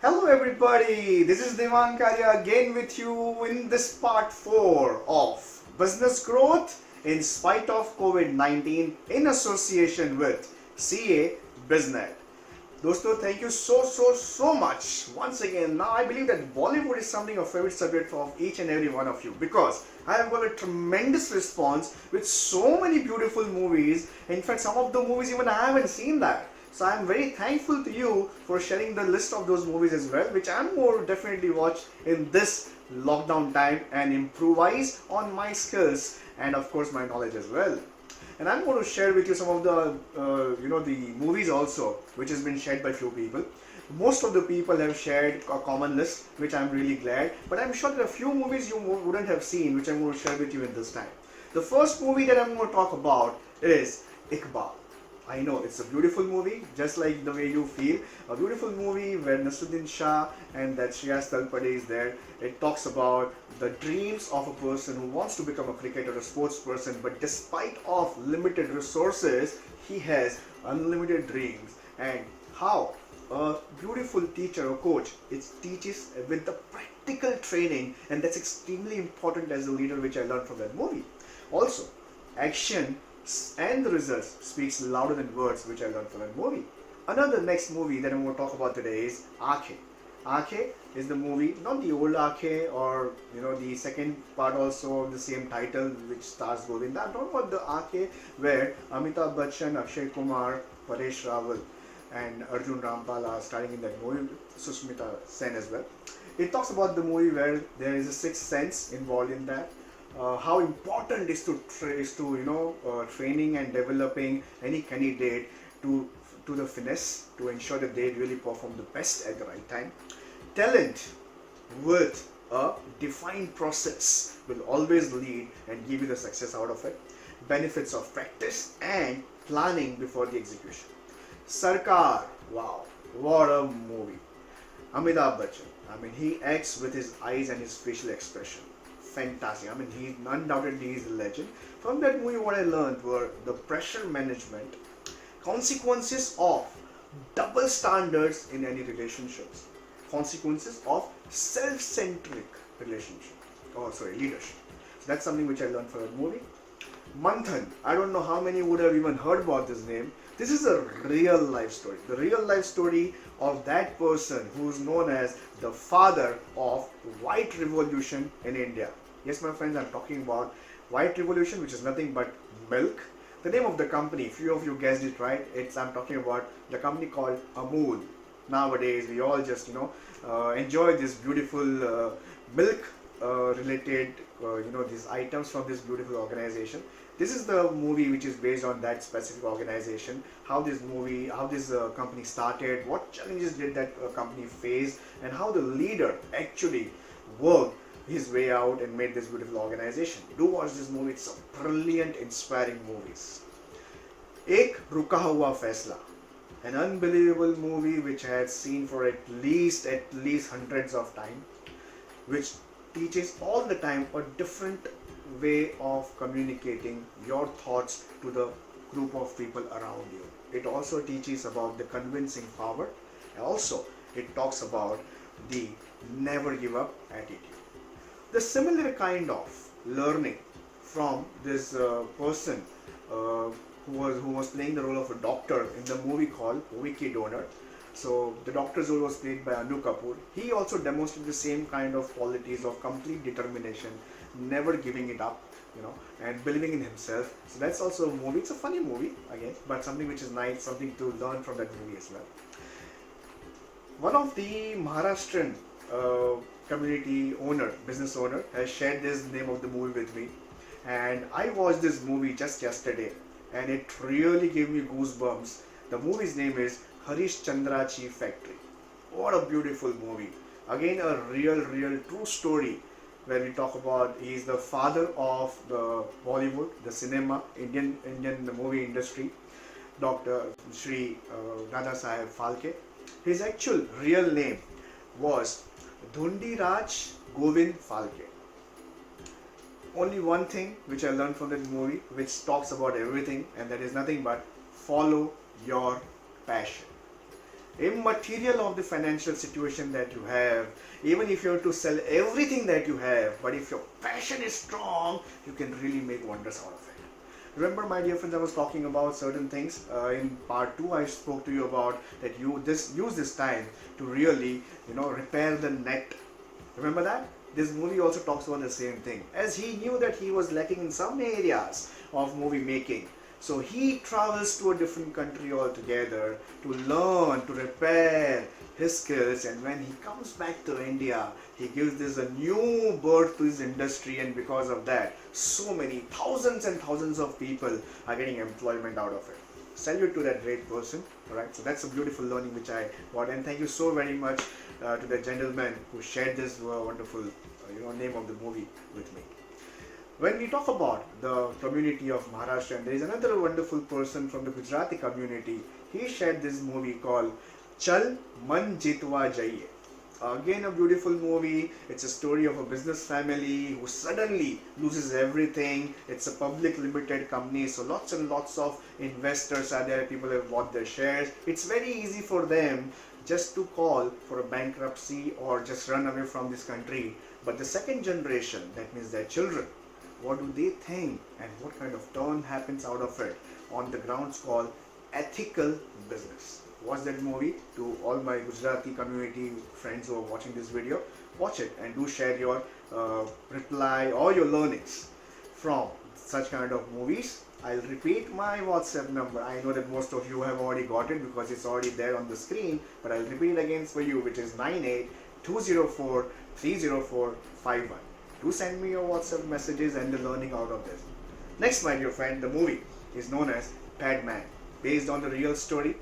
Hello everybody, this is Devang Karia again with you in this part 4 of Business Growth in spite of COVID-19 in association with CA BIZNet. Dosto, thank you so much once again. Now I believe that Bollywood is something of favorite subject for each and every one of you because I have got a tremendous response with so many beautiful movies. In fact, some of the movies even I haven't seen that. So I'm very thankful to you for sharing the list of those movies as well, which I'm more definitely watch in this lockdown time and improvise on my skills and of course my knowledge as well. And I'm going to share with you some of the the movies also, which has been shared by few people. Most of the people have shared a common list, which I'm really glad. But I'm sure there are a few movies you wouldn't have seen, which I'm going to share with you in this time. The first movie that I'm going to talk about is Iqbal. I know it's a beautiful movie, just like the way you feel. A beautiful movie where Nasruddin Shah and that Shreyas Talpade is there. It talks about the dreams of a person who wants to become a cricketer, a sports person, but despite of limited resources, he has unlimited dreams. And how a beautiful teacher or coach, it teaches with the practical training, and that's extremely important as a leader, which I learned from that movie. Also, action and the results speaks louder than words, which I learned from that movie. Another next movie that I'm going to talk about today is Aake. Aake is the movie, not the old Aake or the second part also of the same title which stars Govinda. I'm talking about the Aake where Amitabh Bachchan, Akshay Kumar, Paresh Rawal and Arjun Rampal are starring in that movie, Susmita Sen as well. It talks about the movie where there is a sixth sense involved in that. How important is training and developing any candidate to the finesse to ensure that they really perform the best at the right time. Talent with a defined process will always lead and give you the success out of it. Benefits of practice and planning before the execution. Sarkar, wow, what a movie. Amitabh Bachchan, he acts with his eyes and his facial expression. Fantastic. He undoubtedly is a legend. From that movie, what I learned were the pressure management, consequences of double standards in any relationships, consequences of self-centric relationship, leadership. So that's something which I learned from that movie. Manthan, I don't know how many would have even heard about this name. This is a real life story. The real life story of that person who is known as the father of White Revolution in India. Yes, my friends, I'm talking about White Revolution, which is nothing but milk. The name of the company, few of you guessed it right. I'm talking about the company called Amul. Nowadays, we all just enjoy this beautiful milk related these items from this beautiful organization. This is the movie which is based on that specific organization. How this company started, what challenges did that company face, and how the leader actually worked his way out and made this beautiful organization. Do watch this movie. It's a brilliant, inspiring movie. Ek Ruka Hua Faisla, an unbelievable movie which I had seen for at least hundreds of times, which teaches all the time a different way of communicating your thoughts to the group of people around you. It also teaches about the convincing power. Also, it talks about the never give up attitude. The similar kind of learning from this person who was playing the role of a doctor in the movie called Wiki Donor. So the doctor's role was played by Anu Kapoor. He also demonstrated the same kind of qualities of complete determination, never giving it up, and believing in himself. So that's also a movie. It's a funny movie again, but something which is nice, something to learn from that movie as well. One of the Maharashtrian community business owner, has shared this name of the movie with me, and I watched this movie just yesterday, and it really gave me goosebumps. The movie's name is Harish Chandrachi Factory. What a beautiful movie. Again, a real true story where we talk about he is the father of the Bollywood, the cinema, Indian movie industry, Dr. Shri Dada Saheb Phalke. His actual real name was Dhundi Raj Govind Phalke. Only one thing which I learned from that movie, which talks about everything, and that is nothing but follow your passion. immaterial of the financial situation that you have, even if you have to sell everything that you have, but if your passion is strong, you can really make wonders out of it. Remember, my dear friends, I was talking about certain things in part 2. I spoke to you about that you use this time to really repair the net. Remember that? This movie also talks about the same thing, as he knew that he was lacking in some areas of movie making. So he travels to a different country altogether to learn, to repair his skills, and when he comes back to India, he gives this a new birth to his industry, and because of that, so many thousands and thousands of people are getting employment out of it. Salute to that great person. Alright, so that's a beautiful learning which I got, and thank you so very much to the gentleman who shared this wonderful name of the movie with me. When we talk about the community of Maharashtra, and there is another wonderful person from the Gujarati community, he shared this movie called Chal Man Jitwa Jaiye. Again, a beautiful movie. It's a story of a business family who suddenly loses everything. It's a public limited company, so lots and lots of investors are there. People have bought their shares. It's very easy for them just to call for a bankruptcy or just run away from this country. But the second generation, that means their children, what do they think and what kind of turn happens out of it on the grounds called ethical business. Watch that movie. To all my Gujarati community friends who are watching this video, watch it and do share your reply or your learnings from such kind of movies. I'll repeat my WhatsApp number. I know that most of you have already got it because it's already there on the screen, but I'll repeat it again for you, which is 98-204-30451. Do send me your WhatsApp messages and the learning out of this. Next, my dear friend, the movie is known as Padman, based on the real story.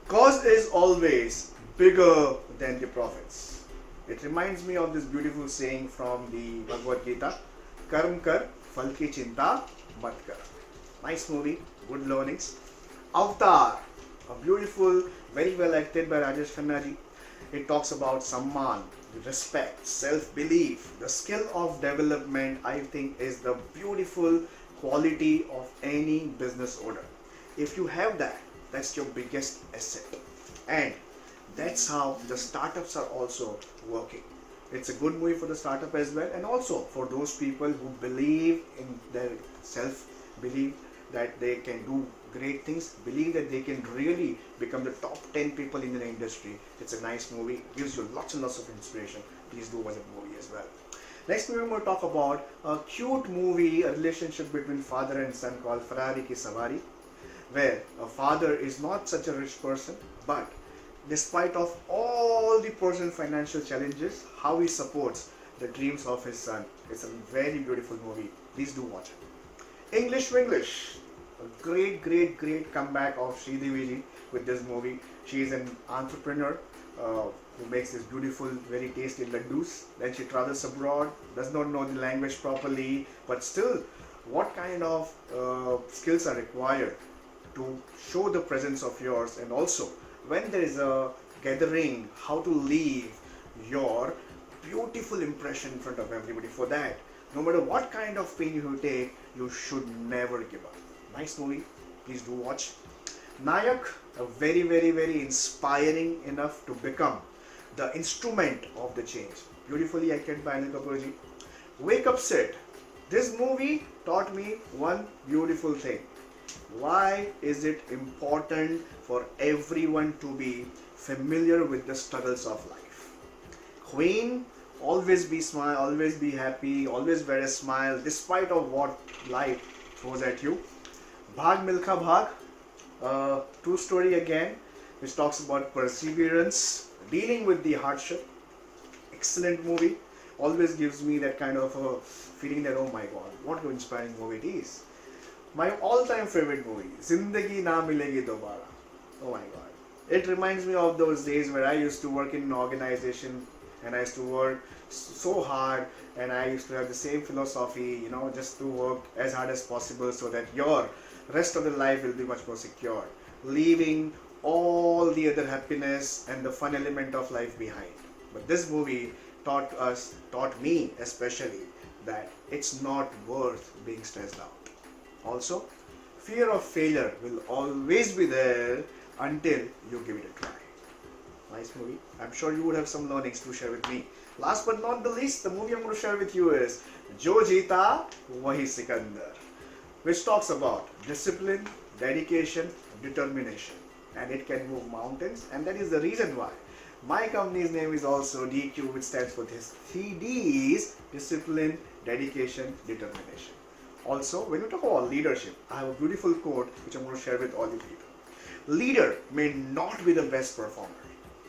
Cause is always bigger than the profits. It reminds me of this beautiful saying from the Bhagavad Gita, Karm kar, phal ki chinta mat kar. Nice movie, good learnings. Avatar, a beautiful, very well acted by Rajesh Khanna ji. It talks about Samman, respect, self-belief, the skill of development. I think is the beautiful quality of any business owner. If you have that, that's your biggest asset. And that's how the startups are also working. It's a good movie for the startup as well, and also for those people who believe in their self-belief that they can do great things, believe that they can really become the top 10 people in the industry. It's a nice movie, gives you lots and lots of inspiration. Please do watch the movie as well. Next movie we're going to talk about a cute movie, a relationship between father and son called Ferrari Ki Savari, where a father is not such a rich person, but despite of all the personal financial challenges, how he supports the dreams of his son. It's a very beautiful movie. Please do watch it. English Winglish, a great comeback of Sridevi ji with this movie. She is an entrepreneur who makes this beautiful, very tasty laddus. Then she travels abroad, does not know the language properly, but still, what kind of skills are required to show the presence of yours, and also when there is a gathering, how to leave your beautiful impression in front of everybody. For that, no matter what kind of pain you take, you should never give up. Nice movie, please do watch. Nayak, a very inspiring enough to become the instrument of the change. Beautifully acted by Anil Kapoor ji. Wake Up Sid. This movie taught me one beautiful thing. Why is it important for everyone to be familiar with the struggles of life? Queen, always be smile, always be happy, always wear a smile despite of what life throws at you. Bhag Milkha Bhag, true story again, which talks about perseverance, dealing with the hardship. Excellent movie. Always gives me that kind of a feeling that, oh my god, what an inspiring movie it is. My all-time favorite movie, Zindagi Na Milegi Dobara. Oh my god. It reminds me of those days where I used to work in an organization and I used to work so hard, and I used to have the same philosophy, just to work as hard as possible so that your rest of the life will be much more secure, leaving all the other happiness and the fun element of life behind. But this movie taught me especially, that it's not worth being stressed out. Also, fear of failure will always be there until you give it a try. Nice movie. I'm sure you would have some learnings to share with me. Last but not the least, the movie I'm going to share with you is Jo Jeeta Wahi Sikandar, which talks about discipline, dedication, determination, and it can move mountains, and that is the reason why my company's name is also DQ, which stands for these 3 D's: discipline, dedication, determination. Also, when we talk about leadership, I have a beautiful quote which I'm going to share with all you people. Leader may not be the best performer.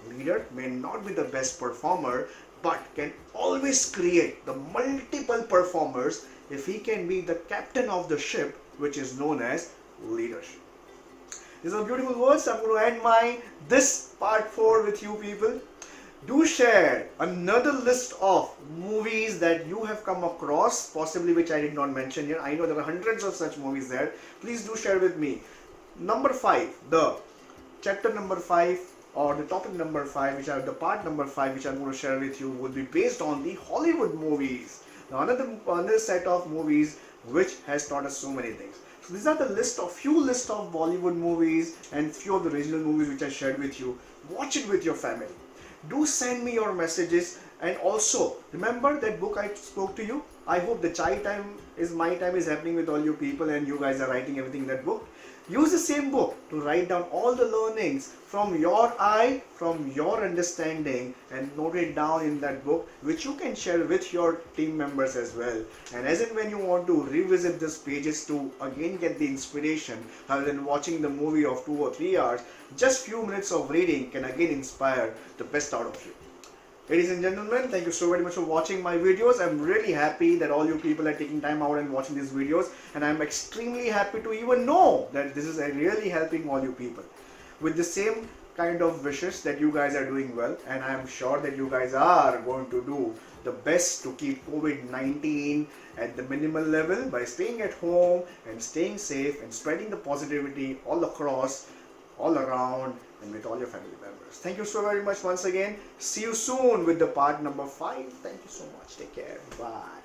Leader may not be the best performer, but can always create the multiple performers if he can be the captain of the ship, which is known as leadership. These are beautiful words. I'm going to end my this part 4 with you people. Do share another list of movies that you have come across, possibly which I did not mention here. I know there are hundreds of such movies there. Please do share with me. Number 5, the chapter number 5 or the topic number 5, which are the part number 5, which I'm going to share with you, will be based on the Hollywood movies. Now another set of movies which has taught us so many things. So these are the few list of Bollywood movies and few of the regional movies which I shared with you. Watch it with your family. Do send me your messages, and also remember that book I spoke to you. I hope the chai time is my time is happening with all you people, and you guys are writing everything in that book. Use the same book to write down all the learnings from your eye, from your understanding, and note it down in that book, which you can share with your team members as well. And as and when you want to revisit these pages to again get the inspiration, rather than watching the movie of 2 or 3 hours, just few minutes of reading can again inspire the best out of you. Ladies and gentlemen, thank you so very much for watching my videos. I'm really happy that all you people are taking time out and watching these videos, and I'm extremely happy to even know that this is really helping all you people with the same kind of wishes that you guys are doing well, and I'm sure that you guys are going to do the best to keep COVID-19 at the minimal level by staying at home and staying safe and spreading the positivity all across, all around, and with all your family members. Thank you so very much once again. See you soon with the part number 5. Thank you so much. Take care. Bye.